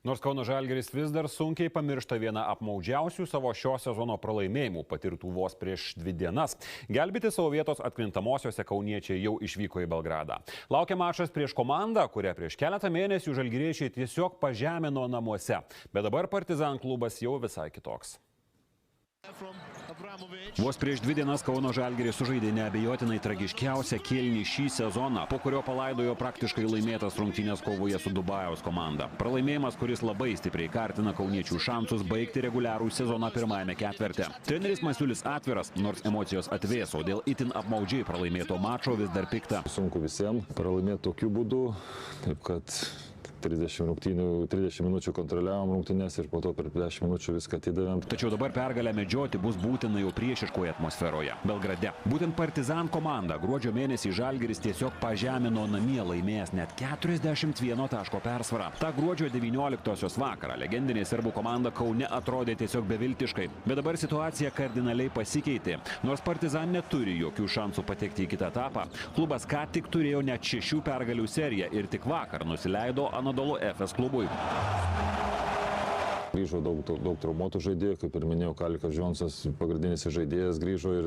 Nors Kauno Žalgiris vis dar sunkiai pamiršta vieną apmaudžiausių savo šio sezono pralaimėjimų, patirtų vos prieš 2 dienas. Gelbėti savo vietos atkrintamosiose kauniečiai jau išvyko į Belgradą. Laukia mačas prieš komandą, kurią prieš keletą mėnesių žalgiriečiai tiesiog pažemino namuose. Bet dabar Partizan klubas jau visai kitoks. Vos prieš 2 dienas Kauno Žalgiris sužaidė neabejotinai tragiškiausią kėlinį šį sezoną, po kurio palaidojo praktiškai laimėtas rungtynės kovoje su Dubajaus komanda. Pralaimėjimas, kuris labai stipriai kartina kauniečių šansus baigti reguliarų sezoną pirmajame ketverte. Treneris Masiulis atviras, nors emocijos atvėso, dėl itin apmaudžiai pralaimėto mačo vis dar pikta. Sunku visiems pralaimėti tokiu būdu, taip kad 30 minučių kontroliavom rungtynes ir po to per 10 minučių viską atidavėm. Tačiau dabar pergalę medžioti bus būtina jau priešiškoje atmosferoje – Belgrade. Būtent Partizan komanda gruodžio mėnesį Žalgiris tiesiog pažemino namie, laimėjęs net 41 taško persvarą. Ta gruodžio 19-osios vakarą legendinė serbų komanda Kaune atrodė tiesiog beviltiškai. Bet dabar situacija kardinaliai pasikeitė. Nors Partizan neturi jokių šansų patekti į kitą etapą, klubas ką tik turėjo net 6 pergalių seriją ir tik vakar nusileido Anadolu Efes klubui. Grįžo daug traumuotų žaidėjų, kaip ir minėjau, Kalikas Džonsas, pagrindinis žaidėjas, grįžo ir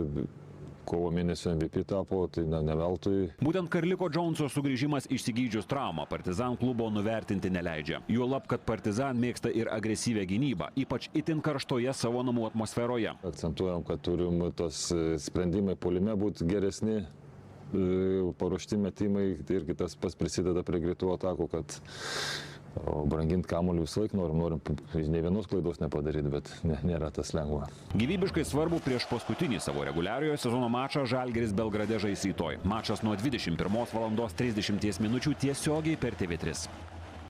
kovo mėnesio MVP tapo, tai ne veltui. Būtent Karliko Džonso sugrįžimas išsigydžius traumą Partizan klubo nuvertinti neleidžia. Juolab, kad Partizan mėgsta ir agresyvę gynybą, ypač itin karštoje savo namų atmosferoje. Akcentuojam, kad turim tos sprendimai puolime būti geresni, paruošti metimai, tai irgi tas pats prisideda prie greitų atakų, kad branginti kamuolį visą laiką norim ne vienos klaidos nepadaryti, bet nėra tas lengva. Gyvybiškai svarbu prieš paskutinį savo reguliariojo sezono mačą Žalgiris Belgrade žais rytoj. Mačas nuo 21:30 tiesiogiai per TV3.